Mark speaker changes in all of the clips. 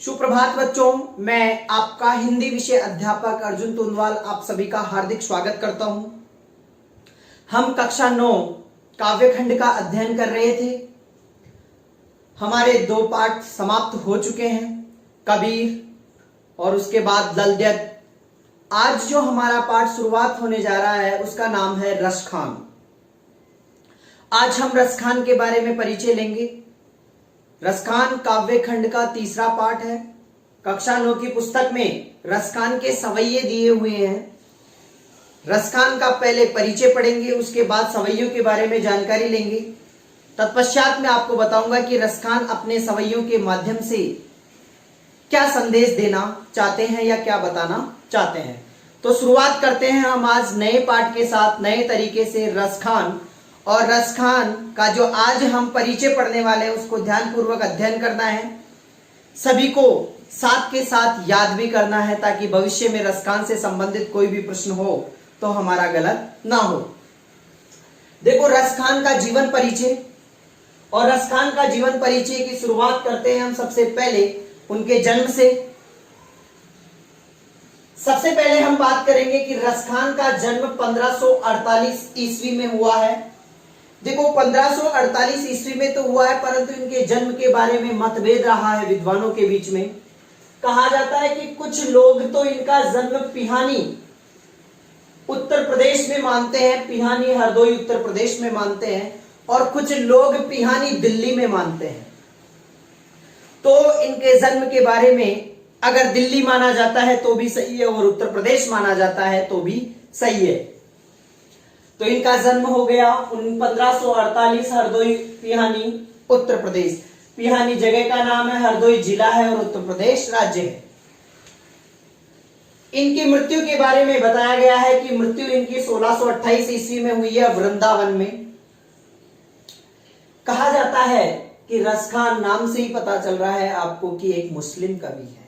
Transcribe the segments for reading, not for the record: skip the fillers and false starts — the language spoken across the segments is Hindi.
Speaker 1: सुप्रभात बच्चों, मैं आपका हिंदी विषय अध्यापक अर्जुन तुंदवाल आप सभी का हार्दिक स्वागत करता हूं। हम कक्षा 9 काव्यखंड का अध्ययन कर रहे थे। हमारे 2 पाठ समाप्त हो चुके हैं, कबीर और उसके बाद ललद्यत। आज जो हमारा पाठ शुरुआत होने जा रहा है उसका नाम है रसखान। आज हम रसखान के बारे में परिचय लेंगे। रसखान काव्यखंड का तीसरा पाठ है। कक्षा 9 की पुस्तक में रसखान के सवैये दिए हुए हैं। रसखान का पहले परिचय पढ़ेंगे, उसके बाद सवैयों के बारे में जानकारी लेंगे। तत्पश्चात मैं आपको बताऊंगा कि रसखान अपने सवैयों के माध्यम से क्या संदेश देना चाहते हैं या क्या बताना चाहते हैं। तो शुरुआत करते हैं हम आज नए पाठ के साथ, नए तरीके से रसखान। और रसखान का जो आज हम परिचय पढ़ने वाले हैं उसको ध्यानपूर्वक अध्ययन करना है। सभी को साथ के साथ याद भी करना है ताकि भविष्य में रसखान से संबंधित कोई भी प्रश्न हो तो हमारा गलत ना हो। देखो, रसखान का जीवन परिचय। और रसखान का जीवन परिचय की शुरुआत करते हैं हम सबसे पहले उनके जन्म से। सबसे पहले हम बात करेंगे कि रसखान का जन्म 1548 ईस्वी में हुआ है। देखो, 1548 ईस्वी में तो हुआ है, परंतु इनके जन्म के बारे में मतभेद रहा है विद्वानों के बीच में। कहा जाता है कि कुछ लोग तो इनका जन्म पिहानी उत्तर प्रदेश में मानते हैं, पिहानी हरदोई उत्तर प्रदेश में मानते हैं, और कुछ लोग पिहानी दिल्ली में मानते हैं। तो इनके जन्म के बारे में अगर दिल्ली माना जाता है तो भी सही है और उत्तर प्रदेश माना जाता है तो भी सही है। तो इनका जन्म हो गया 1548 हरदोई पिहानी उत्तर प्रदेश। पिहानी जगह का नाम है, हरदोई जिला है और उत्तर प्रदेश राज्य है। इनकी मृत्यु के बारे में बताया गया है कि मृत्यु इनकी 1628 ईस्वी में हुई है वृंदावन में। कहा जाता है कि रसखान नाम से ही पता चल रहा है आपको कि एक मुस्लिम कवि है।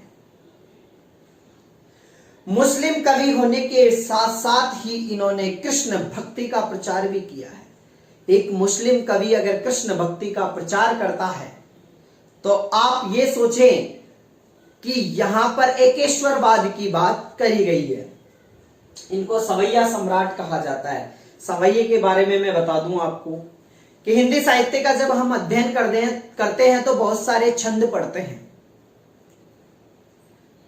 Speaker 1: मुस्लिम कवि होने के साथ साथ ही इन्होंने कृष्ण भक्ति का प्रचार भी किया है। एक मुस्लिम कवि अगर कृष्ण भक्ति का प्रचार करता है तो आप ये सोचें कि यहां पर एकेश्वरवाद की बात करी गई है। इनको सवैया सम्राट कहा जाता है। सवैये के बारे में मैं बता दूं आपको कि हिंदी साहित्य का जब हम अध्ययन करते हैं तो बहुत सारे छंद पढ़ते हैं,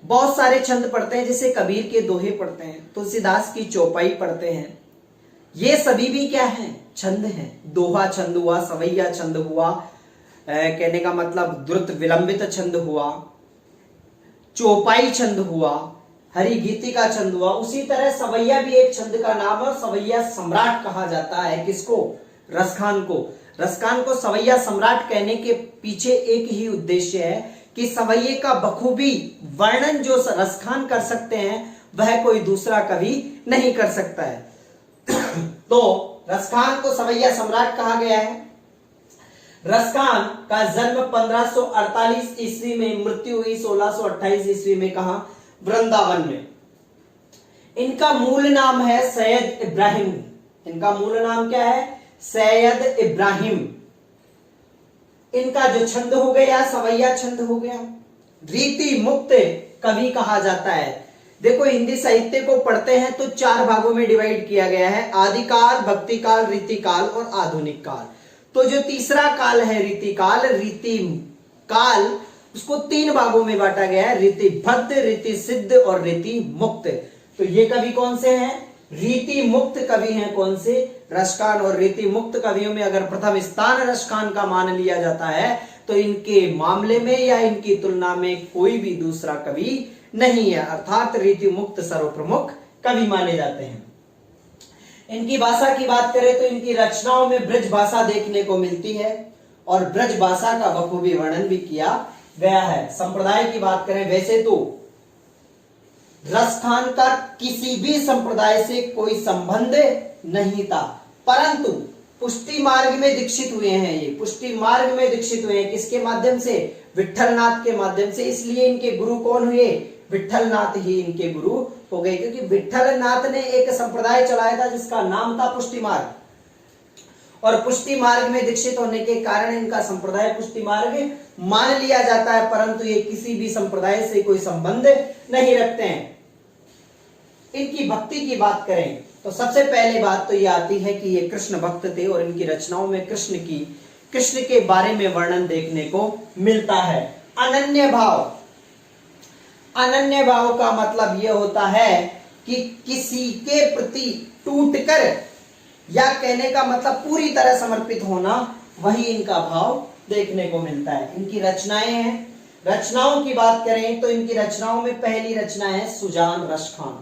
Speaker 1: बहुत सारे छंद पढ़ते हैं। जैसे कबीर के दोहे पढ़ते हैं, तुलसीदास की चौपाई पढ़ते हैं। ये सभी भी क्या हैं? छंद हैं। दोहा छंद हुआ, सवैया छंद हुआ, कहने का मतलब द्रुत विलंबित छंद हुआ, चौपाई छंद हुआ, हरि गीति का छंद हुआ। उसी तरह सवैया भी एक छंद का नाम है। सवैया सम्राट कहा जाता है किसको? रसखान को। रसखान को सवैया सम्राट कहने के पीछे एक ही उद्देश्य है कि सवैये का बखूबी वर्णन जो रसखान कर सकते हैं वह कोई दूसरा कवि नहीं कर सकता है। तो रसखान को सवैया सम्राट कहा गया है। रसखान का जन्म 1548 ईस्वी में, मृत्यु हुई 1628 ईस्वी में। कहा? वृंदावन में। इनका मूल नाम है सैयद इब्राहिम। इनका मूल नाम क्या है? सैयद इब्राहिम। इनका जो छंद हो गया सवैया छंद हो गया। रीति मुक्त कवि कहा जाता है। देखो, हिंदी साहित्य को पढ़ते हैं तो 4 भागों में डिवाइड किया गया है: आदिकाल, भक्ति काल, रीति काल और आधुनिक काल। तो जो तीसरा काल है रीति काल, उसको 3 भागों में बांटा गया है: रीति भद्द, रीति सिद्ध और रीति मुक्त। तो ये कवि कौन से हैं? रीति मुक्त कवि हैं। कौन से? रसखान। और रीति मुक्त कवियों में अगर प्रथम स्थान रसखान का मान लिया जाता है तो इनके मामले में या इनकी तुलना में कोई भी दूसरा कवि नहीं है, अर्थात रीति मुक्त सर्वप्रमुख कवि माने जाते हैं। इनकी भाषा की बात करें तो इनकी रचनाओं में ब्रज भाषा देखने को मिलती है और ब्रज भाषा का बखूबी वर्णन भी किया गया है। संप्रदाय की बात करें, वैसे तो रसखान का किसी भी संप्रदाय से कोई संबंध नहीं था, परंतु पुष्टि मार्ग में दीक्षित हुए हैं। ये पुष्टि मार्ग में दीक्षित हुए हैं किसके माध्यम से? विट्ठलनाथ के माध्यम से। इसलिए इनके गुरु कौन हुए? विट्ठलनाथ ही इनके गुरु हो गए, क्योंकि विट्ठलनाथ ने एक संप्रदाय चलाया था जिसका नाम था पुष्टि मार्ग। और पुष्टि मार्ग में दीक्षित होने के कारण इनका संप्रदाय पुष्टि मार्ग मान लिया जाता है, परंतु ये किसी भी संप्रदाय से कोई संबंध नहीं रखते हैं। इनकी भक्ति की बात करें तो सबसे पहले बात तो ये आती है कि ये कृष्ण भक्त थे और इनकी रचनाओं में कृष्ण के बारे में वर्णन देखने को मिलता है। अनन्य भाव, अनन्य भाव का मतलब यह होता है कि किसी के प्रति टूटकर, या कहने का मतलब पूरी तरह समर्पित होना, वही इनका भाव देखने को मिलता है। इनकी रचनाएं हैं, रचनाओं की बात करें तो इनकी रचनाओं में पहली रचना है सुजान रसखान।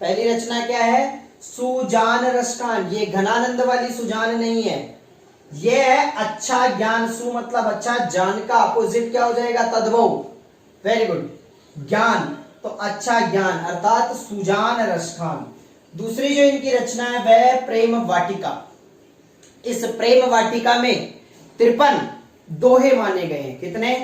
Speaker 1: पहली रचना क्या है? सुजान रसखान। ये घनानंद वाली सुजान नहीं है, ये है अच्छा ज्ञान। सु मतलब अच्छा, जान का अपोजिट क्या हो जाएगा? तद्भव। वेरी गुड, ज्ञान, तो अच्छा ज्ञान अर्थात सुजान रसखान। दूसरी जो इनकी रचना है वह है प्रेम वाटिका। इस प्रेम वाटिका में 53 दोहे माने गए हैं। कितने?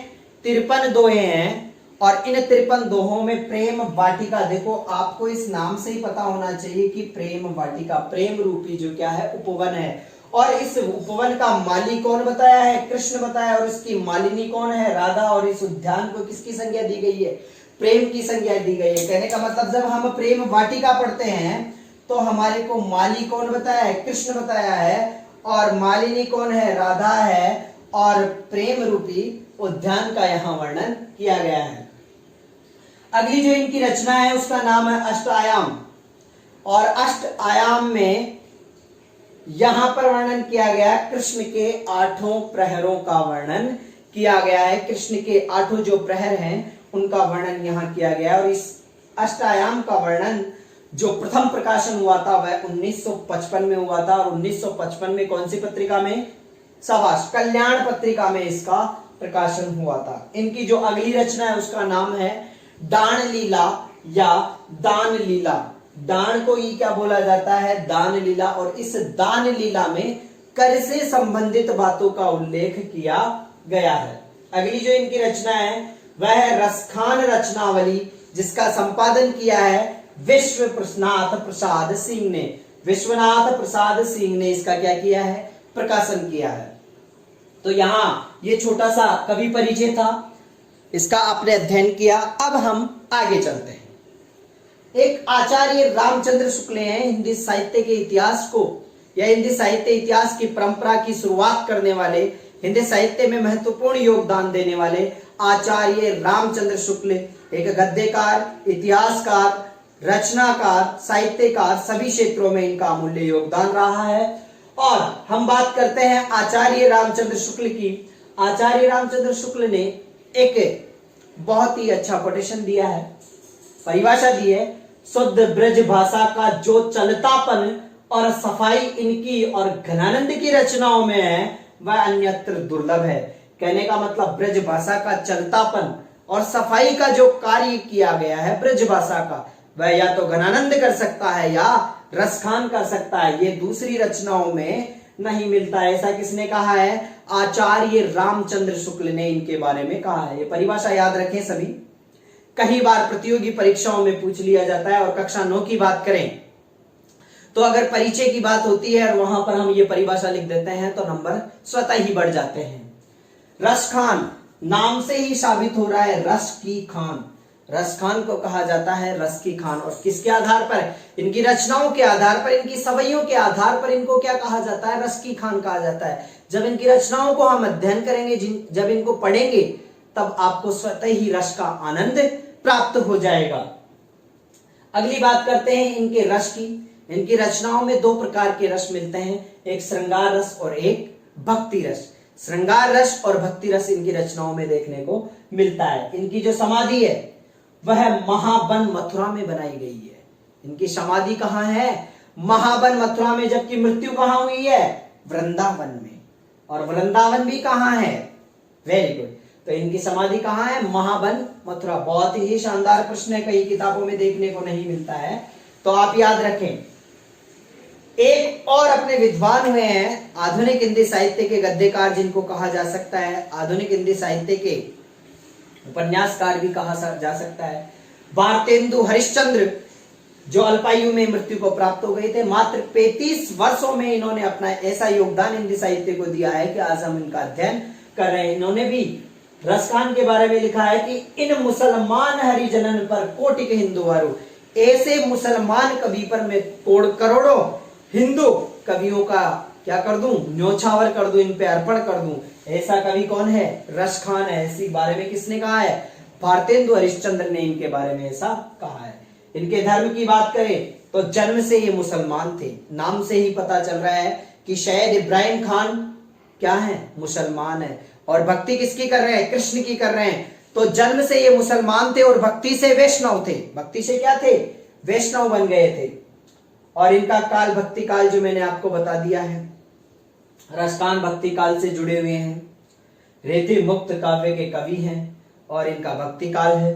Speaker 1: 53 दोहे हैं। और इन 53 दोहों में प्रेम वाटिका, देखो आपको इस नाम से ही पता होना चाहिए कि प्रेम वाटिका, प्रेम रूपी जो क्या है उपवन है। और इस उपवन का माली कौन बताया है? कृष्ण बताया। और इसकी मालिनी कौन है? राधा। और इस उद्यान को किसकी संज्ञा दी गई है? प्रेम की संज्ञा दी गई है। कहने का मतलब जब हम प्रेम वाटिका पढ़ते हैं तो हमारे को माली कौन बताया है? कृष्ण बताया है। और मालिनी कौन है? राधा है। और प्रेम रूपी उद्यान का यहाँ वर्णन किया गया है। अगली जो इनकी रचना है उसका नाम है अष्टायाम। और अष्टायाम में यहां पर वर्णन किया गया कृष्ण के 8 प्रहरों का वर्णन किया गया है। कृष्ण के 8 जो प्रहर हैं उनका वर्णन यहां किया गया है। और इस अष्टायाम का वर्णन जो प्रथम प्रकाशन हुआ था वह 1955 में हुआ था। और 1955 में कौन सी पत्रिका में? शाबाश, कल्याण पत्रिका में इसका प्रकाशन हुआ था। इनकी जो अगली रचना है उसका नाम है दान लीला या दान लीला। दान को ही क्या बोला जाता है? दान लीला। और इस दान लीला में कर से संबंधित बातों का उल्लेख किया गया है। अगली जो इनकी रचना है वह है रसखान रचनावली, जिसका संपादन किया है विश्वनाथ प्रसाद सिंह ने। विश्वनाथ प्रसाद सिंह ने इसका क्या किया है? प्रकाशन किया है। तो यहां ये छोटा सा कवि परिचय था, इसका आपने अध्ययन किया। अब हम आगे चलते हैं। एक आचार्य रामचंद्र शुक्ल हैं, हिंदी साहित्य के इतिहास को या हिंदी साहित्य इतिहास की परंपरा की शुरुआत करने वाले, हिंदी साहित्य में महत्वपूर्ण योगदान देने वाले आचार्य रामचंद्र शुक्ल एक गद्यकार, इतिहासकार, रचनाकार, साहित्यकार, सभी क्षेत्रों में इनका अमूल्य योगदान रहा है। और हम बात करते हैं आचार्य रामचंद्र शुक्ल की। आचार्य रामचंद्र शुक्ल ने एक बहुत ही अच्छा कोटेशन दिया है, परिभाषा दी है। शुद्ध ब्रज भाषा का जो चलतापन और सफाई इनकी और घनानंद की रचनाओं में है वह अन्यत्र दुर्लभ है। कहने का मतलब ब्रज भाषा का चलतापन और सफाई का जो कार्य किया गया है ब्रज भाषा का, वह या तो घनानंद कर सकता है या रसखान कर सकता है। ये दूसरी रचनाओं में नहीं मिलता है। ऐसा किसने कहा है? आचार्य रामचंद्र शुक्ल ने इनके बारे में कहा है। ये परिभाषा याद रखें सभी, कई बार प्रतियोगी परीक्षाओं में पूछ लिया जाता है। और कक्षा 9 की बात करें तो अगर परिचय की बात होती है और वहां पर हम ये परिभाषा लिख देते हैं तो नंबर स्वतः ही बढ़ जाते हैं। रसखान, नाम से ही साबित हो रहा है रस की खान। रसखान को कहा जाता है रस की खान। और किसके आधार पर? इनकी रचनाओं के आधार पर, इनकी सवैयों के आधार पर इनको क्या कहा जाता है? रस की खान कहा जाता है। जब इनकी रचनाओं को हम अध्ययन करेंगे, जब इनको पढ़ेंगे, तब आपको स्वतः ही रस का आनंद प्राप्त हो जाएगा। अगली बात करते हैं इनके रस की। इनकी रचनाओं में 2 प्रकार के रस मिलते हैं, एक श्रृंगार रस और एक भक्ति रस। श्रृंगार रस और भक्ति रस इनकी रचनाओं में देखने को मिलता है। इनकी जो समाधि है वह महाबन मथुरा में बनाई गई है। इनकी समाधि कहां है? महाबन मथुरा में। जबकि मृत्यु कहां हुई है? वृंदावन में। और वृंदावन भी कहां है? Very good. तो इनकी समाधि कहां है? महाबन मथुरा। बहुत ही शानदार प्रश्न है, कई किताबों में देखने को नहीं मिलता है, तो आप याद रखें। एक और अपने विद्वान हुए हैं आधुनिक हिंदी साहित्य के गद्यकार, जिनको कहा जा सकता है आधुनिक हिंदी साहित्य के उपन्यासकार भी कहा जा सकता है, भारतेंदु हरिश्चंद्र, जो अल्पायु में मृत्यु को प्राप्त हो गए थे। मात्र 35 वर्षों में इन्होंने अपना ऐसा योगदान हिंदी साहित्य को दिया है कि आज हम इनका अध्ययन कर रहे हैं। इन्होंने भी रसखान के बारे में लिखा है कि इन मुसलमान हरिजनन पर कोटिक हिंदू वारू, ऐसे मुसलमान कवि पर मैं करोड़ों हिंदू कवियों का क्या कर दूं, न्योछावर कर दूं, इन पे अर्पण कर दूं। ऐसा कवि कौन है? रसखान है। इसी बारे में किसने कहा है? भारतेंदु हरिश्चंद्र ने इनके बारे में ऐसा कहा है। इनके धर्म की बात करें तो जन्म से ये मुसलमान थे। नाम से ही पता चल रहा है कि शायद इब्राहिम खान क्या है? मुसलमान है। और भक्ति किसकी कर रहे हैं? कृष्ण की कर रहे हैं। तो जन्म से ये मुसलमान थे और भक्ति से वैष्णव थे। भक्ति से क्या थे? वैष्णव बन गए थे। और इनका काल भक्ति काल जो मैंने आपको बता दिया है। रसखान भक्ति काल से जुड़े हुए हैं, रेति मुक्त काव्य के कवि हैं और इनका भक्ति काल है।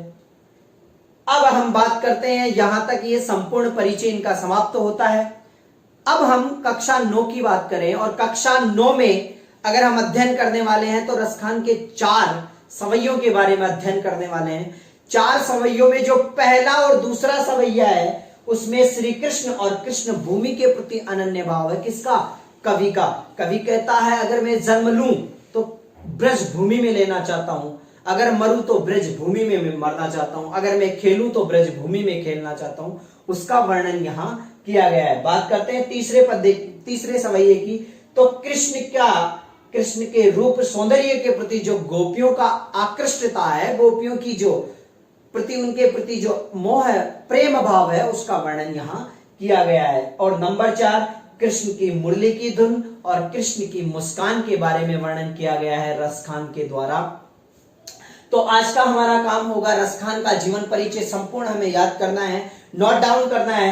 Speaker 1: अब हम बात करते हैं, यहां तक ये संपूर्ण परिचय इनका समाप्त होता है। अब हम कक्षा 9 की बात करें और कक्षा 9 में अगर हम अध्ययन करने वाले हैं तो रसखान के 4 सवैयों के बारे में अध्ययन करने वाले हैं। 4 सवैयों में जो पहला और दूसरा सवैया है उसमें श्री कृष्ण और कृष्ण भूमि के प्रति अनन्य भाव है। किसका? कवि का। कवि कहता है अगर मैं जन्म लूं तो ब्रज भूमि में लेना चाहता हूं, अगर मरूं तो ब्रज भूमि में मरना चाहता हूं, अगर मैं खेलूं तो ब्रज भूमि में खेलना चाहता हूं। उसका वर्णन यहां किया गया है। बात करते हैं तीसरे सवैये की। तो कृष्ण के रूप सौंदर्य के प्रति जो गोपियों का आकृष्टता है, गोपियों की जो उनके प्रति जो मोह है, प्रेम भाव है, उसका वर्णन यहां किया गया है। और नंबर 4 कृष्ण की मुरली की धुन और कृष्ण की मुस्कान के बारे में वर्णन किया गया है रसखान के द्वारा। तो आज का हमारा काम होगा रसखान का जीवन परिचय संपूर्ण हमें याद करना है, नोट डाउन करना है